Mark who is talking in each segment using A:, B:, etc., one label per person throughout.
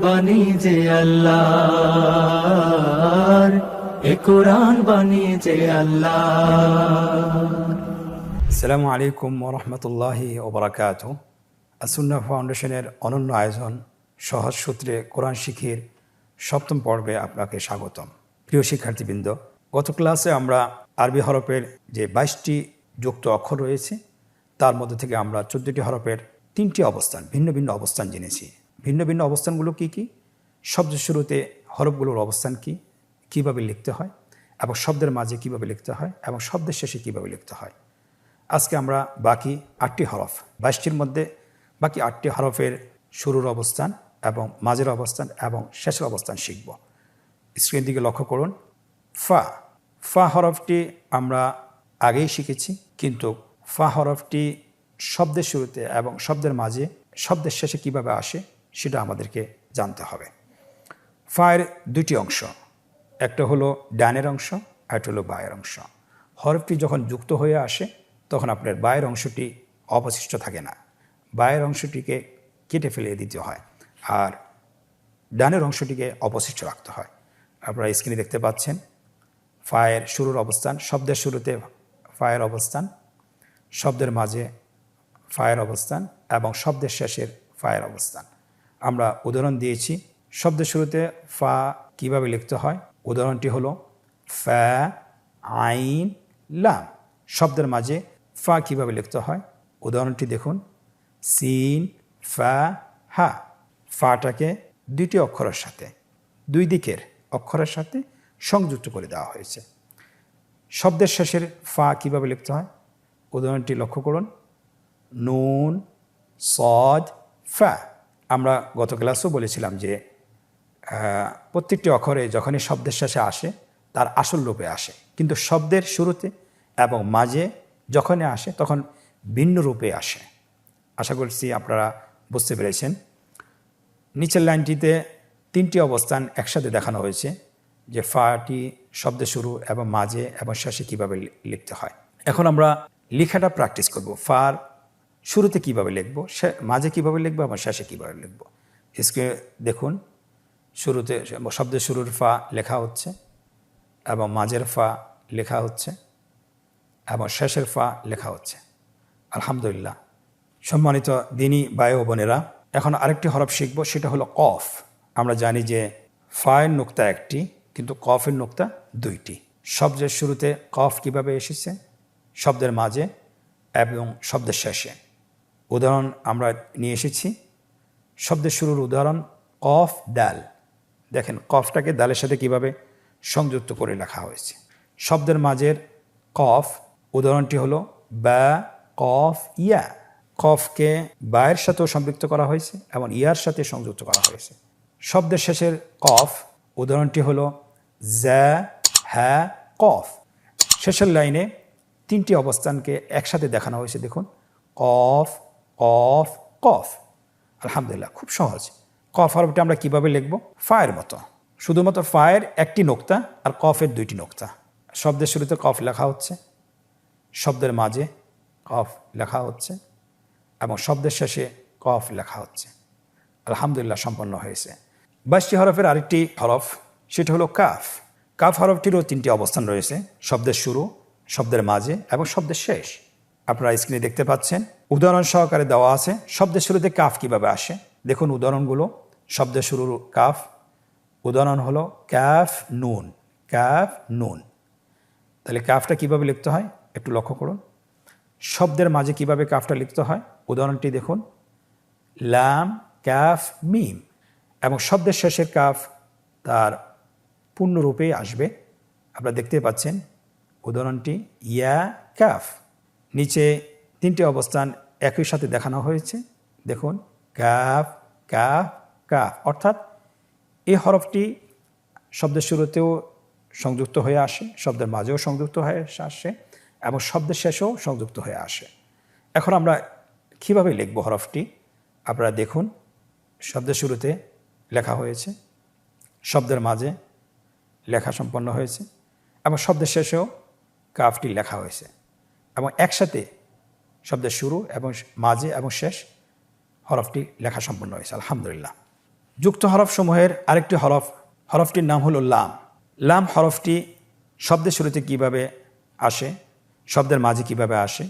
A: বাণী যে আল্লাহর, এ কোরআন বাণী যে আল্লাহর।
B: আসসালামু আলাইকুম ওরহমতুল্লাহি ওবরাকাতুহু। আসুন্নাহ ফাউন্ডেশনের অনন্য আয়োজন সহজ সূত্রে কোরআন শিখির সপ্তম পর্বে আপনাকে স্বাগতম। প্রিয় শিক্ষার্থীবৃন্দ, গত ক্লাসে আমরা আরবি হরফের যে 22টি যুক্ত অক্ষর রয়েছে তার মধ্যে থেকে আমরা 14টি হরফের 3টি অবস্থান, ভিন্ন ভিন্ন অবস্থান জেনেছি। ভিন্ন ভিন্ন অবস্থানগুলো কি কি, শব্দের শুরুতে হরফগুলোর অবস্থান কি, কিভাবে লিখতে হয়, এবং শব্দের মাঝে কিভাবে লিখতে হয়, এবং শব্দের শেষে কিভাবে লিখতে হয়। আজকে আমরা বাকি 8টি হরফ, 22টির মধ্যে বাকি 8টি হরফের শুরুর অবস্থান এবং মাঝের অবস্থান এবং শেষের অবস্থান শিখব। স্ক্রিন দিকে লক্ষ্য করুন। ফা ফা হরফটি আমরা আগেই শিখেছি, কিন্তু ফা হরফটি শব্দের শুরুতে এবং শব্দের মাঝে, শব্দের শেষে কিভাবে আসে সেটা আমাদেরকে জানতে হবে। ফায়ের 2টি অংশ, একটা হলো ডানের অংশ আর একটা হলো বায়ের অংশ। হরফটি যখন যুক্ত হয়ে আসে তখন আপনার বায়ের অংশটি অবশিষ্ট থাকে না, বায়ের অংশটিকে কেটে ফেলে দিতে হয় আর ডানের অংশটিকে অবশিষ্ট রাখতে হয়। আপনারা স্ক্রিনে দেখতে পাচ্ছেন ফায়ের শুরুর অবস্থান, শব্দের শুরুতে ফায়ের অবস্থান, শব্দের মাঝে ফায়ের অবস্থান এবং শব্দের শেষের ফায়ের অবস্থান। আমরা উদাহরণ দিয়েছি শব্দের শুরুতে ফা কিভাবে লিখতে হয়। উদাহরণটি হলো ফা আইন লাম। শব্দের মাঝে ফা কিভাবে লিখতে হয়, উদাহরণটি দেখুন সিন ফা হা। ফাটাকে 2টি অক্ষরের সাথে, 2 দিকের অক্ষরের সাথে সংযুক্ত করে দেওয়া হয়েছে। শব্দের শেষের ফা কিভাবে লিখতে হয়, উদাহরণটি লক্ষ্য করুন নুন সদ ফা। আমরা গত ক্লাসেও বলেছিলাম যে প্রত্যেকটি অক্ষরে যখনই শব্দের শেষে আসে তার আসল রূপে আসে, কিন্তু শব্দের শুরুতে এবং মাঝে যখনই আসে তখন ভিন্ন রূপে আসে। আশা করছি আপনারা বুঝতে পেরেছেন। নিচের লাইনটিতে 3টি অবস্থান একসাথে দেখানো হয়েছে, যে ফাটি শব্দের শুরু এবং মাঝে এবং শেষে কীভাবে লিখতে হয়। এখন আমরা লেখাটা প্র্যাকটিস করব। ফার শুরুতে কিভাবে লিখব, মাঝে কিভাবে লিখব এবং শেষে কিভাবে লিখব। স্ক্রিনে দেখুন, শুরুতে শব্দের শুরুর ফা লেখা হচ্ছে এবং মাঝের ফা লেখা হচ্ছে এবং শেষের ফা লেখা হচ্ছে। আলহামদুলিল্লাহ। সম্মানিত দিনী ভাই ও বোনেরা, এখন আরেকটি হরফ শিখব, সেটা হলো কফ। আমরা জানি যে ফায়ের নুক্তা একটি, কিন্তু কফের নুক্তা 2টি। শব্দের শুরুতে কফ কিভাবে এসেছে, শব্দের মাঝে এবং শব্দের শেষে। উদাহরণ আমরা নিয়ে এসেছি। শব্দের শুরুর উদাহরণ কফ দাল। দেখেন কফটাকে দালের সাথে কিভাবে সংযুক্ত করে লেখা হয়েছে। শব্দের মাঝের কফ, উদাহরণটি হলো বা কফ ইয়া। কফকে বায়ের সাথেও সম্পৃক্ত করা হয়েছে এবং ইয়ার সাথে সংযুক্ত করা হয়েছে। শব্দের শেষের কফ, উদাহরণটি হলো জা হা কফ। শেষের লাইনে 3টি অবস্থানকে একসাথে দেখানো হয়েছে, দেখুন কফ কফ কফ। আলহামদুলিল্লাহ, খুব সহজ। কফ হরফটি আমরা কিভাবে লিখব, ফায়ের মতো, শুধুমাত্র ফায়ের একটি নোক্তা আর কফের 2টি নোক্তা। শব্দের শুরুতে কফ লেখা হচ্ছে, শব্দের মাঝে কফ লেখা হচ্ছে এবং শব্দের শেষে কফ লেখা হচ্ছে। আলহামদুলিল্লাহ, সম্পন্ন হয়েছে। 22টি হরফের আরেকটি হরফ, সেটা হলো কাফ। কাফ হরফটিরও 3টি অবস্থান রয়েছে, শব্দের শুরু, শব্দের মাঝে এবং শব্দের শেষ। আপনারা স্ক্রিনে দেখতে পাচ্ছেন, উদাহরণ সহকারে দেওয়া আছে শব্দের শুরুতে কাফ কিভাবে আসে। দেখুন উদাহরণগুলো। শব্দের শুরুর কাফ, উদাহরণ হলো কাফ নুন, কাফ নুন। তাহলে কাফটা কিভাবে লিখতে হয় একটু লক্ষ্য করুন। শব্দের মাঝে কিভাবে কাফটা লিখতে হয়, উদাহরণটি দেখুন লাম কাফ মিম। এবং শব্দের শেষের কাফ তার পূর্ণরূপেই আসবে, আপনারা দেখতে পাচ্ছেন উদাহরণটি ইয়া কাফ। নিচে 3টি অবস্থান একই সাথে দেখানো হয়েছে, দেখুন কাফ কাফ কাফ। অর্থাৎ এই হরফটি শব্দের শুরুতেও সংযুক্ত হয়ে আসে, শব্দের মাঝেও সংযুক্ত হয়ে আসে এবং শব্দের শেষেও সংযুক্ত হয়ে আসে। এখন আমরা কিভাবে লিখব হরফটি, আপনারা দেখুন শব্দের শুরুতে লেখা হয়েছে, শব্দের মাঝে লেখা সম্পন্ন হয়েছে এবং শব্দের শেষেও কাফটি লেখা হয়েছে এবং একসাথে শব্দের শুরু এবং মাঝে এবং শেষ হরফটি লেখা সম্পন্ন হয়েছে। আলহামদুলিল্লাহ। যুক্ত হরফসমূহের আরেকটি হরফটির নাম হলো লাম। লাম হরফটি শব্দের শুরুতে কিভাবে আসে, শব্দের মাঝে কিভাবে আসে,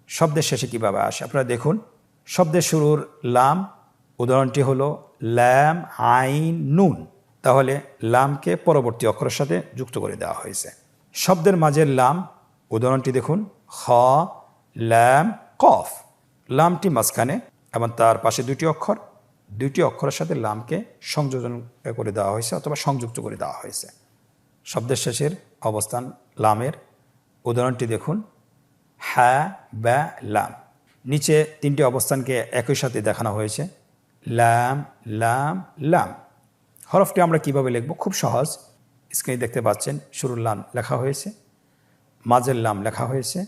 B: শব্দের শেষে কিভাবে আসে আপনারা দেখুন। শব্দের শুরুর লাম, উদাহরণটি হলো ল্যাম আইন নুন। তাহলে লামকে পরবর্তী অক্ষরের সাথে যুক্ত করে দেওয়া হয়েছে। শব্দের মাঝের লাম, উদাহরণটি দেখুন খ ল্যাম কফ। লামটি মাঝখানে এবং তার পাশে দুটি অক্ষরের সাথে লামকে সংযোজন করে দেওয়া হয়েছে অথবা সংযুক্ত করে দেওয়া হয়েছে। শব্দের শেষের অবস্থান লামের, উদাহরণটি দেখুন হ্যাঁ ব্যা লাম। নিচে তিনটি অবস্থানকে একই সাথে দেখানো হয়েছে লাম লাম লাম। হরফটি আমরা কিভাবে লিখব? খুব সহজ। স্ক্রিনে দেখতে পাচ্ছেন শুরুর লাম লেখা হয়েছে, মাঝের লাম লেখা হয়েছে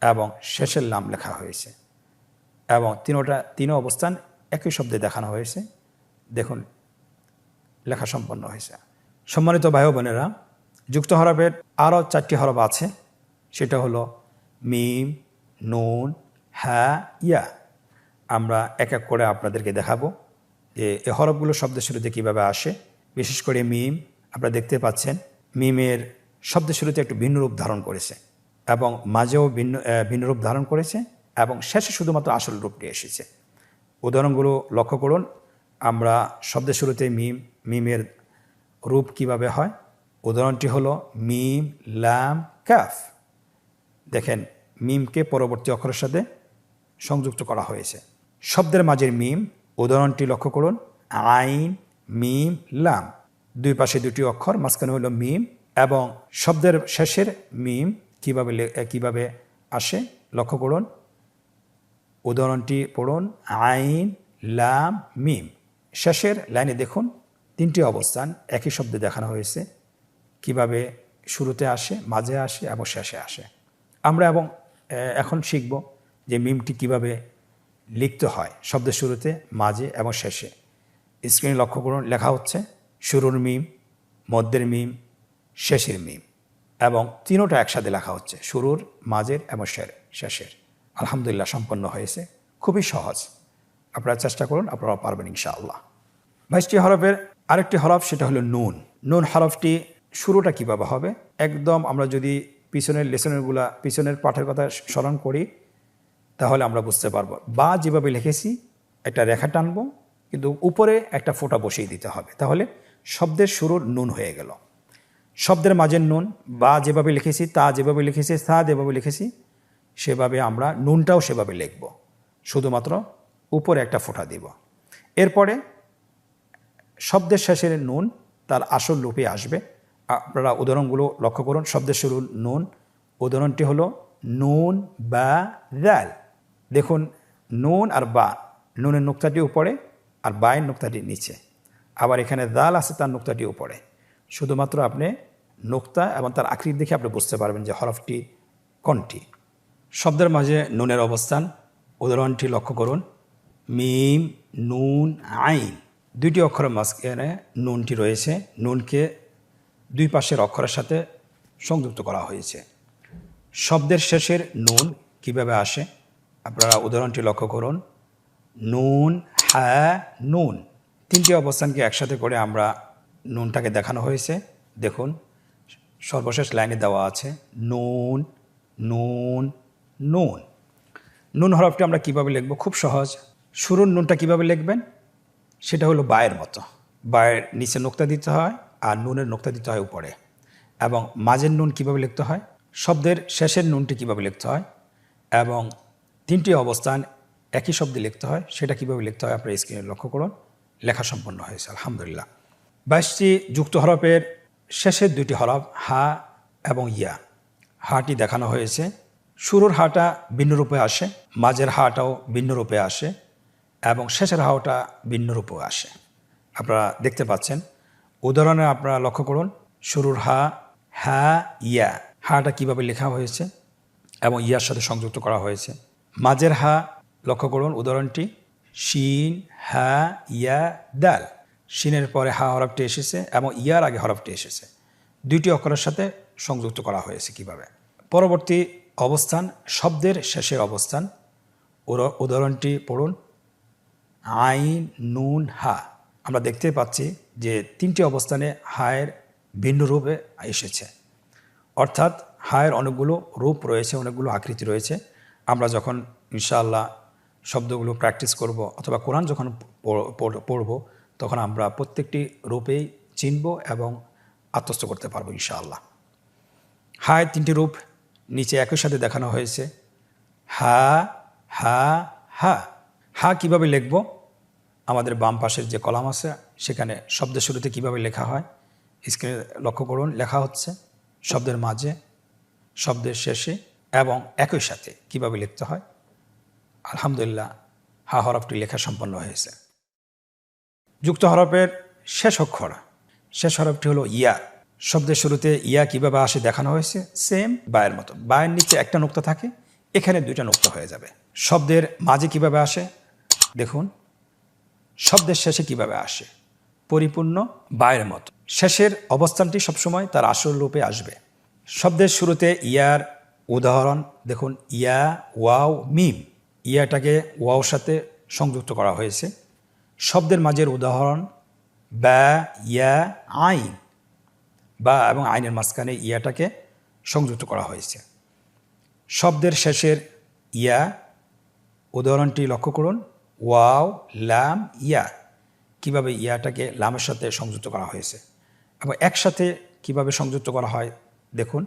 B: এবং শেষের লাম লেখা হয়েছে এবং তিনও অবস্থান একই শব্দে দেখানো হয়েছে। দেখুন লেখা সম্পন্ন হয়েছে। সম্মানিত ভাই বোনেরা, যুক্ত হরফের আরও 4টি হরফ আছে। সেটা হলো মিম, নুন, হ্যাঁ, ইয়া। আমরা এক এক করে আপনাদেরকে দেখাবো যে এই হরফগুলো শব্দের শুরুতে কীভাবে আসে। বিশেষ করে মিম, আপনারা দেখতে পাচ্ছেন মিমের শব্দের শুরুতে একটু ভিন্ন রূপ ধারণ করেছে এবং মাঝেও ভিন্ন রূপ ধারণ করেছে এবং শেষে শুধুমাত্র আসল রূপটি এসেছে। উদাহরণগুলো লক্ষ্য করুন। আমরা শব্দের শুরুতে মিমের রূপ কিভাবে হয়। উদাহরণটি হলো মিম লাম কাফ। দেখেন মিমকে পরবর্তী অক্ষরের সাথে সংযুক্ত করা হয়েছে। শব্দের মাঝের মিম, উদাহরণটি লক্ষ্য করুন আইন মিম লাম। দুই পাশে দুটি অক্ষর, মাঝখানে হলো মিম এবং শব্দের শেষের মিম কিভাবে আসে লক্ষ্য করুন। উদাহরণটি পড়ুন আইন লাম মিম। শেষের লাইনে দেখুন 3টি অবস্থান একই শব্দে দেখানো হয়েছে কিভাবে শুরুতে আসে, মাঝে আসে এবং শেষে আসে। আমরা এখন শিখব যে মিমটি কিভাবে লিখতে হয় শব্দের শুরুতে, মাঝে এবং শেষে। স্ক্রিনে লক্ষ্য করুন লেখা হচ্ছে শুরুর মিম, মধ্যের মিম, শেষের মিম এবং তিনোটা একসাথে লেখা হচ্ছে শুরুর, মাঝের এবং শেষের। আলহামদুলিল্লাহ সম্পন্ন হয়েছে। খুবই সহজ। আপনারা চেষ্টা করুন, আপনারা পারবেন ইনশাআল্লাহ। 22টি হরফের আরেকটি হরফ সেটা হলো নুন। নুন হরফটি শুরুটা কিভাবে হবে? একদম আমরা যদি পিছনের পাঠের কথা স্মরণ করি তাহলে আমরা বুঝতে পারবো। বা যেভাবে লিখেছি একটা রেখা টানবো, কিন্তু উপরে একটা ফোঁটা বসিয়ে দিতে হবে, তাহলে শব্দের শুরুর নুন হয়ে গেল। শব্দের মাঝের নুন, বা যেভাবে লিখেছি, তা যেভাবে লিখেছি, সা যেভাবে লিখেছি সেভাবে আমরা নুনটাও সেভাবে লিখব, শুধুমাত্র উপরে একটা ফোঁটা দিব। এরপরে শব্দের শেষের নুন তার আসল রূপে আসবে। আপনারা উদাহরণগুলো লক্ষ্য করুন। শব্দের শুরুর নুন, উদাহরণটি হলো নুন বা দাল। দেখুন নুন আর বা, নুনের নুক্তাটি উপরে আর বায়ের নুক্তাটি নিচে। আবার এখানে দাল আছে, তার নুক্তাটি উপরে। শুধুমাত্র আপনি নুক্তা এবং তার আকৃতি দেখে আপনি বুঝতে পারবেন যে হরফটি কোনটি। শব্দের মাঝে নুনের অবস্থান, উদাহরণটি লক্ষ্য করুন মিম নুন আইন। 2টি অক্ষরের মাঝখানে নুনটি রয়েছে। নুনকে দুই পাশের অক্ষরের সাথে সংযুক্ত করা হয়েছে। শব্দের শেষের নুন কিভাবে আসে আপনারা উদাহরণটি লক্ষ্য করুন নুন হ্যাঁ নুন। 3টি অবস্থানকে একসাথে করে আমরা নুনটাকে দেখানো হয়েছে। দেখুন সর্বশেষ লাইনে দেওয়া আছে নুন নুন নুন। নুন হরফটি আমরা কিভাবে লিখব? খুব সহজ। শুরুর নুনটা কিভাবে লিখবেন? সেটা হলো বায়ের মতো। বায়ের নিচে নোক্তা দিতে হয় আর নুনের নোক্তা দিতে হয় উপরে। এবং মাঝের নুন কিভাবে লিখতে হয়, শব্দের শেষের নুনটি কিভাবে লিখতে হয় এবং 3টি অবস্থান একই শব্দে লিখতে হয়, সেটা কিভাবে লিখতে হয় আপনার স্ক্রিনে লক্ষ্য করুন। লেখা সম্পন্ন হয়েছে আলহামদুলিল্লাহ। 22টি যুক্ত হরফের শেষের 2টি হরফ হা এবং ইয়া। হাটি দেখানো হয়েছে। শুরুর হাটা ভিন্ন রূপে আসে, মাঝের হাটাও ভিন্ন রূপে আসে এবং শেষের হাওটা ভিন্ন রূপেও আসে। আপনারা দেখতে পাচ্ছেন। উদাহরণে আপনারা লক্ষ্য করুন শুরুর হা ইয়া। হাটা কিভাবে লেখা হয়েছে এবং ইয়ার সাথে সংযুক্ত করা হয়েছে। মাঝের হা লক্ষ্য করুন, উদাহরণটি শিন হা ইয়া দাল। শিনের পরে হা হরফটি এসেছে এবং ইয়ার আগে হরফটি এসেছে। 2টি অক্ষরের সাথে সংযুক্ত করা হয়েছে কিভাবে। পরবর্তী অবস্থান শব্দের শেষের অবস্থান। উদাহরণটি পড়ুন আইন নুন হা। আমরা দেখতে পাচ্ছি যে 3টি অবস্থানে হায়ের ভিন্ন রূপে এসেছে। অর্থাৎ হায়ের অনেকগুলো রূপ রয়েছে, অনেকগুলো আকৃতি রয়েছে। আমরা যখন ইনশাআল্লাহ শব্দগুলো প্র্যাকটিস করব অথবা কোরআন যখন পড়ব, তখন আমরা প্রত্যেকটি রূপেই চিনব এবং আত্মস্থ করতে পারবো ইনশাআল্লাহ। হায়ের 3টি রূপ নিচে একই সাথে দেখানো হয়েছে। হা, হা, হা। হা কীভাবে লিখব? আমাদের বাম পাশের যে কলাম আছে সেখানে শব্দের শুরুতে কীভাবে লেখা হয় স্ক্রিনে লক্ষ্য করুন। লেখা হচ্ছে শব্দের মাঝে, শব্দের শেষে এবং একই সাথে কীভাবে লিখতে হয়। আলহামদুলিল্লাহ, হা হরফটি লেখা সম্পন্ন হয়েছে। যুক্ত হরফের শেষ অক্ষর, শেষ হরফটি হলো ইয়া। শব্দের শুরুতে ইয়া কীভাবে আসে দেখানো হয়েছে সেম বায়ের মতো। বায়ের নিচে একটা নোক্তা থাকে, এখানে 2টা নোক্তা হয়ে যাবে। শব্দের মাঝে কীভাবে আসে দেখুন, শব্দের শেষে কিভাবে আসে পরিপূর্ণ বায়ের মতো। শেষের অবস্থানটি সবসময় তার আসল রূপে আসবে। শব্দের শুরুতে ইয়ার উদাহরণ দেখুন, ইয়া, ওয়াও, মিম। ইয়াটাকে ওয়াওর সাথে সংযুক্ত করা হয়েছে। শব্দের মাঝের উদাহরণ বা, ইয়া, আইন। বা এবং আইনের মাঝখানে ইয়াটাকে সংযুক্ত করা হয়েছে। শব্দের শেষের ইয়া উদাহরণটি লক্ষ্য করুন, ওয়াও, লাম, ইয়া। কিভাবে ইয়াটাকে লামের সাথে সংযুক্ত করা হয়েছে এবং একসাথে কিভাবে সংযুক্ত করা হয় দেখুন,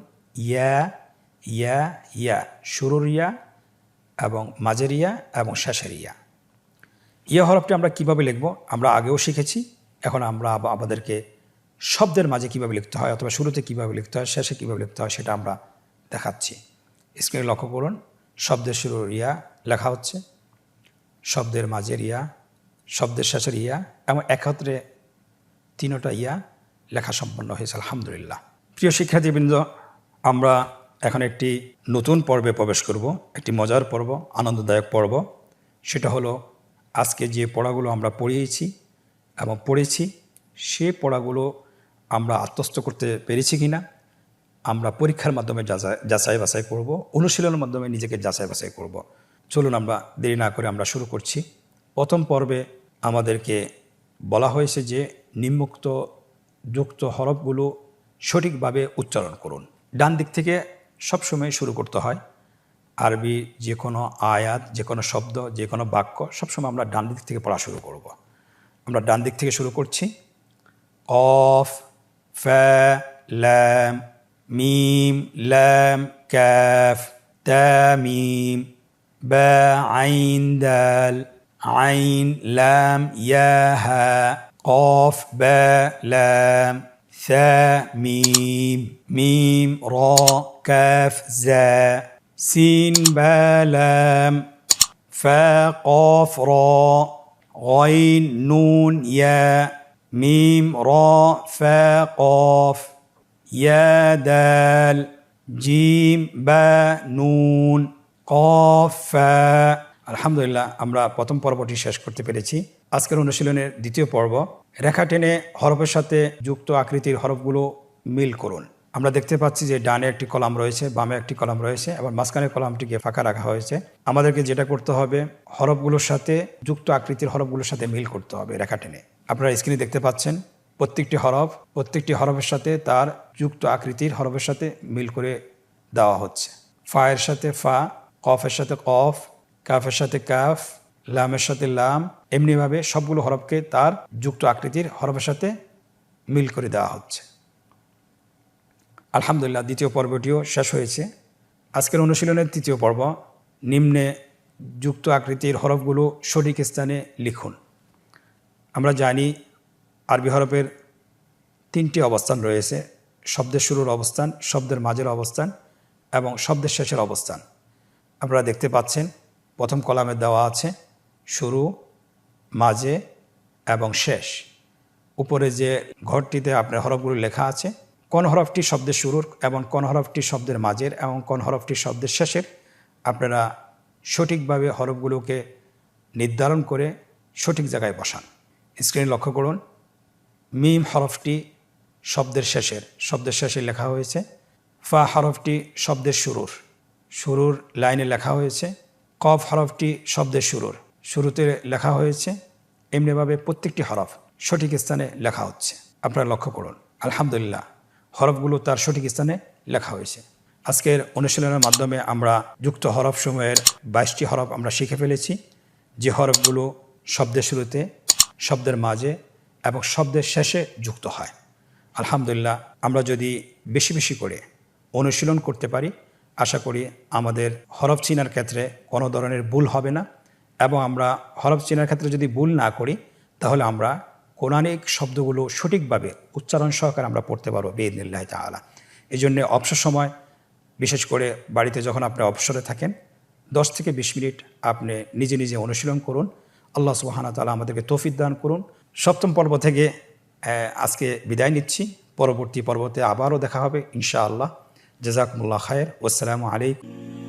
B: ইয়া, ইয়া, ইয়া। শুরুর ইয়া এবং মাঝের ইয়া এবং শেষের ইয়া। ইয়া হরফটি আমরা কিভাবে লিখব আমরা আগেও শিখেছি। এখন আমরা আমাদেরকে শব্দের মাঝে কিভাবে লিখতে হয় অথবা শুরুতে কিভাবে লিখতে হয়, শেষে কিভাবে লিখতে হয় সেটা আমরা দেখাচ্ছি। স্ক্রিনে লক্ষ্য করুন, শব্দের শুরুর ইয়া লেখা হচ্ছে, শব্দের মাঝের ইয়া, শব্দের শেষের ইয়া এবং একত্রে 3টা ইয়া লেখা সম্পন্ন হয়েছে। আলহামদুলিল্লাহ। প্রিয় শিক্ষার্থীবৃন্দ, আমরা এখন একটি নতুন পর্বে প্রবেশ করব, একটি মজার পর্ব, আনন্দদায়ক পর্ব। সেটা হলো আজকে যে পড়াগুলো আমরা পড়িয়েছি এবং পড়েছি, সে পড়াগুলো আমরা আত্মস্থ করতে পেরেছি কিনা আমরা পরীক্ষার মাধ্যমে যাচাই বাছাই করব, অনুশীলনের মাধ্যমে নিজেকে যাচাই বাছাই করব। চলুন আমরা দেরি না করে আমরা শুরু করছি। প্রথম পর্বে আমাদেরকে বলা হয়েছে যে নিম্নোক্ত যুক্ত হরফগুলো সঠিকভাবে উচ্চারণ করুন। ডান দিক থেকে সবসময় শুরু করতে হয়। আরবি যে কোনো আয়াত, যে কোনো শব্দ, যে কোনো বাক্য সবসময় আমরা ডান দিক থেকে পড়া শুরু করব। আমরা ডান দিক থেকে শুরু করছি। কফ, ফা, লাম, মিম, লাম, কাফ, তা, মিম, বা, আইন, দাল, আইন, লাম, ইয়া, হা, কফ, বা, লাম, ثا ميم ميم را كاف زا سين با لام فا قاف را غين نون يا ميم را فا قاف يا دال جيم با نون قاف فا। আলহামদুলিল্লাহ, আমরা প্রথম পর্বটি শেষ করতে পেরেছি। আজকের অনুশীলনের দ্বিতীয় পর্ব, রেখা টেনে হরফের সাথে যুক্ত আকৃতির হরফগুলো মিল করুন। আমরা দেখতে পাচ্ছি যে ডানে একটি কলাম রয়েছে, বামে একটি কলাম রয়েছে এবং মাঝখানের কলামটিকে ফাঁকা রাখা হয়েছে। আমাদেরকে যেটা করতে হবে, হরফগুলোর সাথে যুক্ত আকৃতির হরফগুলোর সাথে মিল করতে হবে রেখা টেনে। আপনারা স্ক্রিনে দেখতে পাচ্ছেন প্রত্যেকটি হরফের সাথে তার যুক্ত আকৃতির হরফের সাথে মিল করে দেওয়া হচ্ছে। ফায়ের সাথে ফা, কফের সাথে কফ, কাফের সাথে কাফ, লামের সাথে লাম, এমনিভাবে সবগুলো হরফকে তার যুক্ত আকৃতির হরফের সাথে মিল করে দেওয়া হচ্ছে। আলহামদুলিল্লাহ, দ্বিতীয় পর্বটিও শেষ হয়েছে। আজকের অনুশীলনের তৃতীয় পর্ব, নিম্নে যুক্ত আকৃতির হরফগুলো সঠিক স্থানে লিখুন। আমরা জানি আরবি হরফের 3টি অবস্থান রয়েছে, শব্দের শুরুর অবস্থান, শব্দের মাঝের অবস্থান এবং শব্দের শেষের অবস্থান। আপনারা দেখতে পাচ্ছেন প্রথম কলামে দেওয়া আছে শুরু, মাঝে এবং শেষ। উপরে যে ঘরটিতে আপনার হরফগুলো লেখা আছে, কোন হরফটি শব্দের শুরুর এবং কোন হরফটি শব্দের মাঝের এবং কোন হরফটি শব্দের শেষের, আপনারা সঠিকভাবে হরফগুলোকে নির্ধারণ করে সঠিক জায়গায় বসান। স্ক্রিনে লক্ষ্য করুন, মিম হরফটি শব্দের শেষে লেখা হয়েছে। ফা হরফটি শব্দের শুরুর লাইনে লেখা হয়েছে। কফ হরফটি শব্দের শুরুতে লেখা হয়েছে। এমনিভাবে প্রত্যেকটি হরফ সঠিক স্থানে লেখা হচ্ছে। আপনারা লক্ষ্য করুন, আলহামদুলিল্লাহ হরফগুলো তার সঠিক স্থানে লেখা হয়েছে। আজকের অনুশীলনের মাধ্যমে আমরা যুক্ত হরফসমূহের 22টি হরফ আমরা শিখে ফেলেছি, যে হরফগুলো শব্দের শুরুতে, শব্দের মাঝে এবং শব্দের শেষে যুক্ত হয়। আলহামদুলিল্লাহ আমরা যদি বেশি বেশি করে অনুশীলন করতে পারি, আশা করি আমাদের হরফ চিনার ক্ষেত্রে কোনো ধরনের ভুল হবে না, এবং আমরা হরফ চিনার ক্ষেত্রে যদি ভুল না করি তাহলে আমরা কোরআনিক শব্দগুলো সঠিকভাবে উচ্চারণ সহকারে আমরা পড়তে পারবো বিইذনিল্লাহ তাআলা। এই জন্যে অবসর সময়, বিশেষ করে বাড়িতে যখন আপনি অবসরে থাকেন, 10 থেকে 20 মিনিট আপনি নিজে নিজে অনুশীলন করুন। আল্লাহ সুবহানাহু ওয়া তাআলা আমাদেরকে তৌফিক দান করুন। সপ্তম পর্ব থেকে আজকে বিদায় নিচ্ছি। পরবর্তী পর্বতে আবারও দেখা হবে ইনশাআল্লাহ। জাযাকুমুল্লাহ খায়ের। ওয়াসসালামু আলাইকুম।